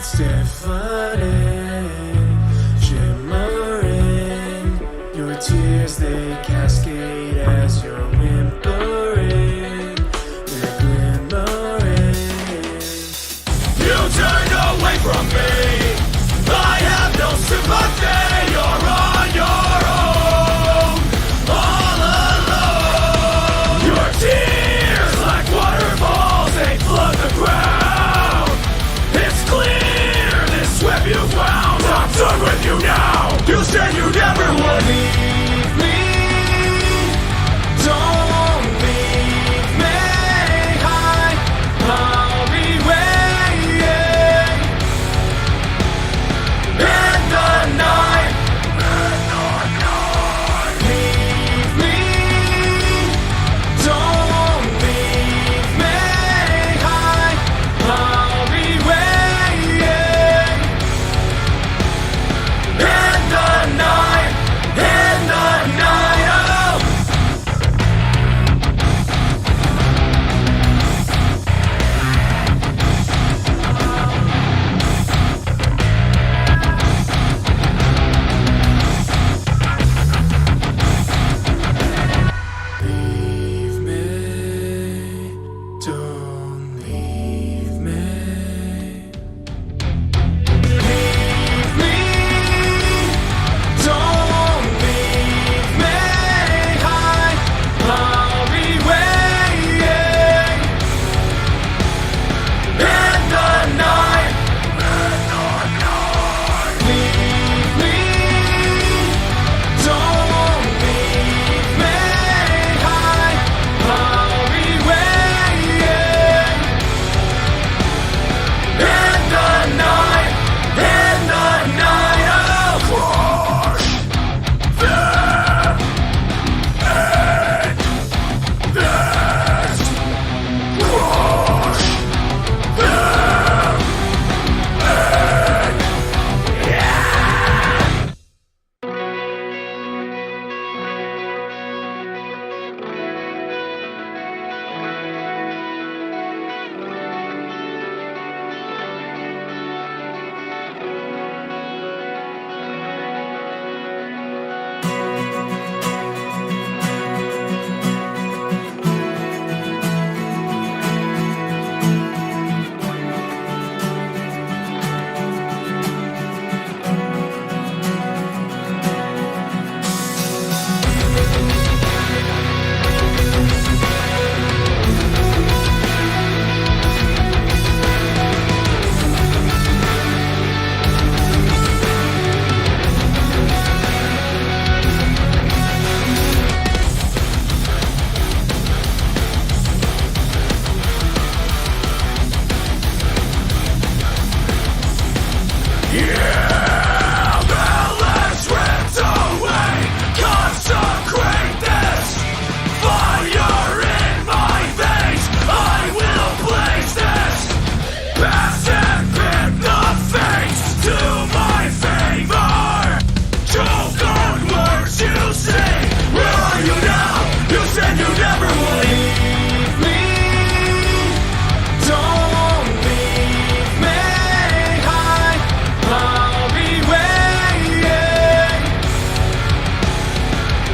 It's deafening, shimmering. Your tears, they cascade as you're whimpering. They're glimmering. You turned away from me. I have no sympathy. You're on your own, all alone. Your tears, like waterfalls, they flood the ground. It's clear this web you found. I'm done with you now. You said you never would leave me. Don't leave me. I'll be waiting in the night. Leave me. Don't leave me. I'll be waiting in the night. In the night. Oh. Leave me, don't leave me. Leave me, don't leave me. I'll be waiting in the night. Leave me, don't leave me. I'll be waiting in the night. In the night. Oh. Crush them and this. Crush them and yeah. Yeah, balance ripped away. Consecrate this fire in my veins. I will place this past and pick the face to my favor. Choke on words you say. Where are you now? You said you never would leave me. Don't leave me. I'll be waiting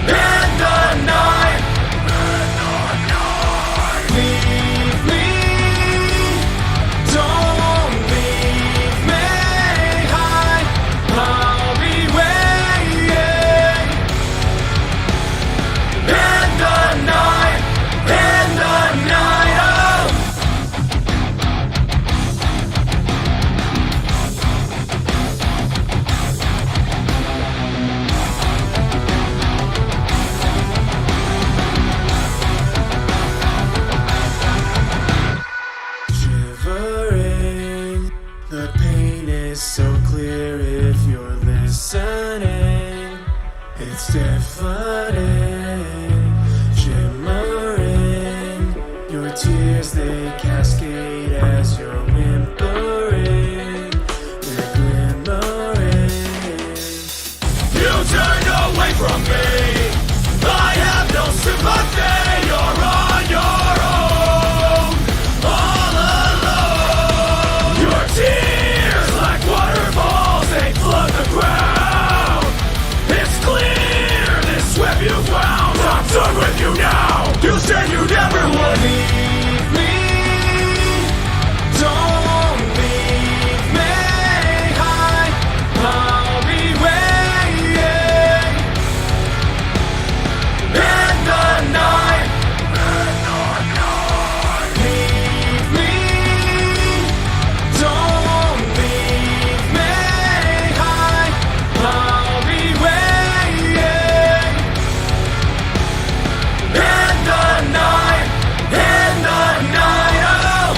in the night. Leave me. Don't leave me. I'll be waiting in the night. In the night. Oh. Shivering, the pain is so clear if you're listening. It's deafening, shimmering. Your tears, they cascade as you're whimpering. They're glimmering. You turned away from me. I have no sympathy. You're on your own, all alone. Your tears, said you never would leave me. Don't leave me. I'll be waiting in the night. Leave me. Don't leave me. I'll be waiting in the night. In the night. Oh.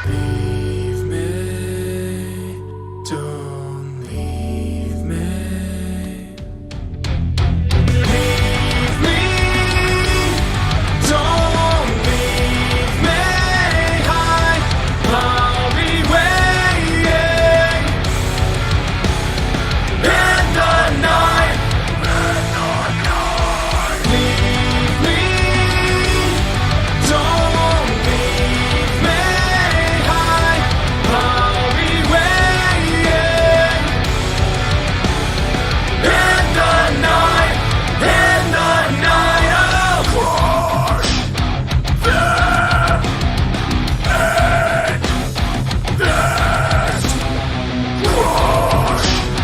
Leave me, don't leave me. Leave me, don't leave me. I'll be waiting in the night. Leave me, don't leave me. I'll be waiting in the night. In the night. Oh. Crush them and this. Crush them and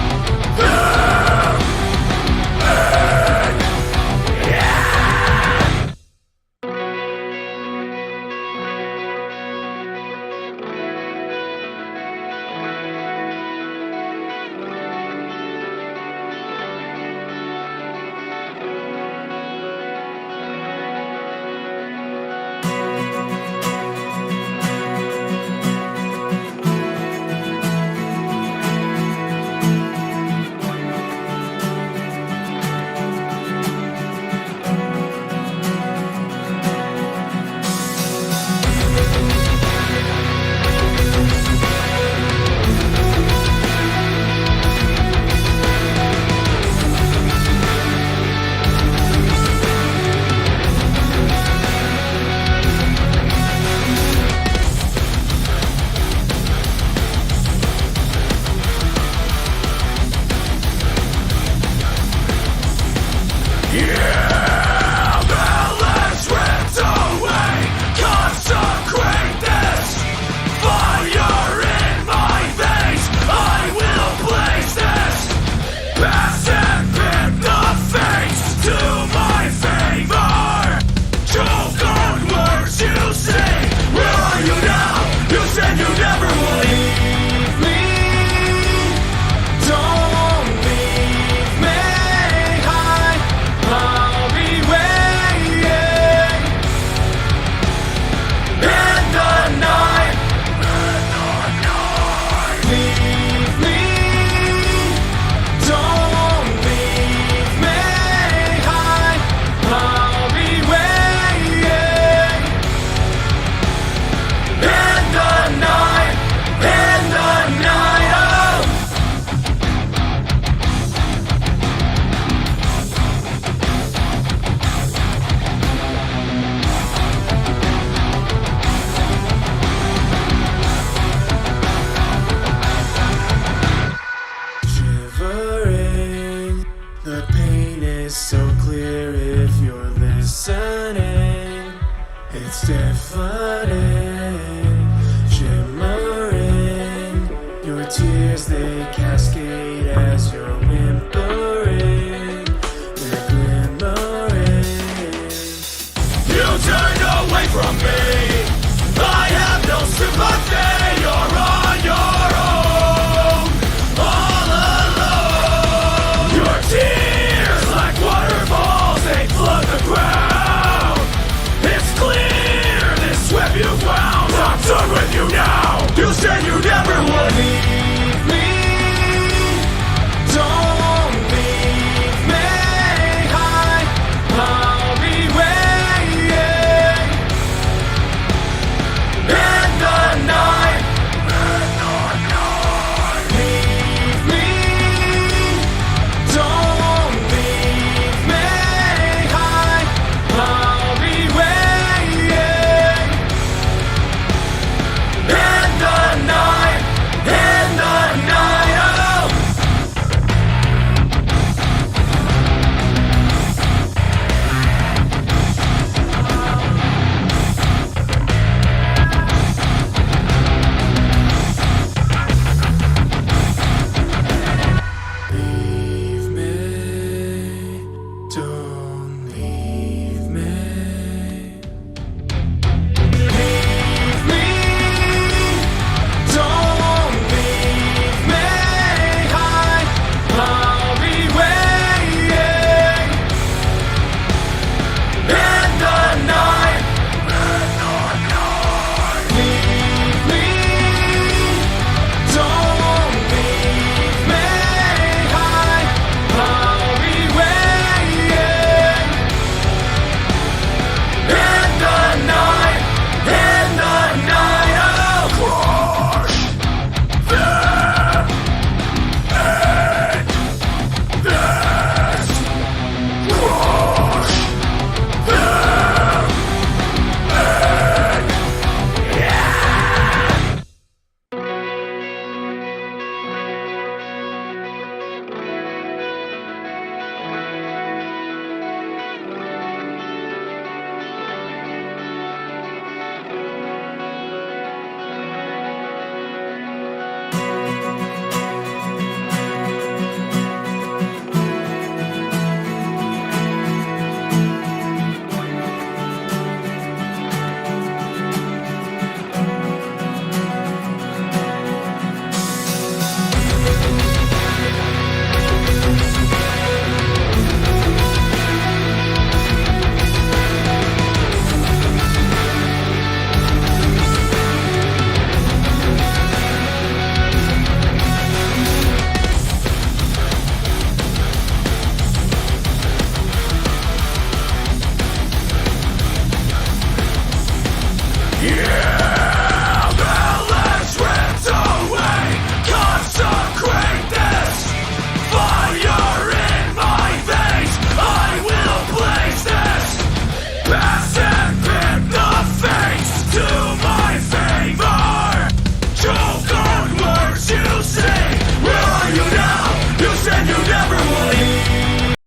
shivering. The pain is so clear if you're listening. It's deafening, shimmering. Your tears, they can't